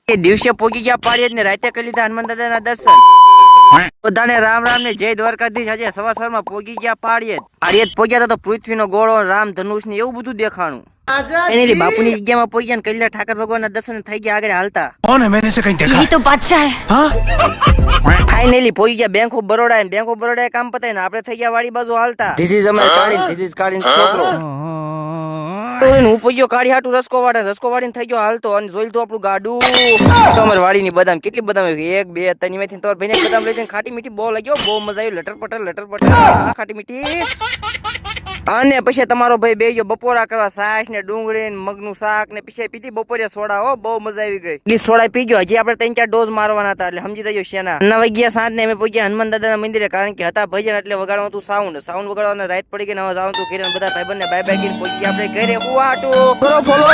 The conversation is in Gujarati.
એ દિવસે પોગી ગયા પાળિયદ ને રાતે કરી લીધા હનુમાન દાદાના દર્શન. બધાને રામ રામ ને જય દ્વારકાધીશ. આજે સવારમાં પોગી ગયા પાળિયદ પોગ્યા તો પૃથ્વીનો ગોળો, રામ ધનુષ ને એવું બધું દેખાણું. એની બાપુની જગ્યામાં પોગ્યા ને કૈલા ઠાકર ભગવાનના દર્શન થઈ ગયા. આગળ હાલતા कौन है मैंने से कहीं देखा यही तो बादशाह है। हाँ? ફાઇનલી પોગી ગયા bank of Baroda. Bank of Baroda કામ પતાય ને આપણે થઈ ગયા વાડી બાજુ હાલતા. ધીસ ઇઝ અમાર કાળીન, ધીસ ઇઝ કાળીન છોકરો. હું પોગ્યો કાળી હાટુ રસકો વાળીને થઈ ગયો હાલતો. અને જોઈ લીધું આપણું ગાડું. તો અમાર વાડીની બદામ કેટલી બદામ આવી, 1 2 3 માંથી તો ભાઈને બદામ લઈ જઈને ખાટી મીઠી બહુ લાગ્યો. બહુ મજા આવી. લટર પટર ખાટી મીઠી. અને પછી તમારો ભાઈ બે ગયો બપોરા કરવા. સાસ ને ડુંગળી ને મગનું શાક ને પછી પીધી બપોરે સોડા. હો બહુ મજા આવી ગઈ. એટલી સોડા પી ગયો. હજી આપણે 3-4 ડોઝ મારવાના હતા. એટલે સમજી રહ્યો શેના 9 વાગ્યા સાંજ ને અમે પહોંચ્યા હનુમાન દાદાના મંદિરે. કારણ કે હતા ભજન એટલે વગાડવાનું હતું સાઉન્ડ વગાડવાના. રાત પડી ગઈ ને હવે જવાનું હતું ઘરે. બધા ભાઈબંધ ને બાય બાય કરીને પહોંચી આપણે ઘરે. ફોલો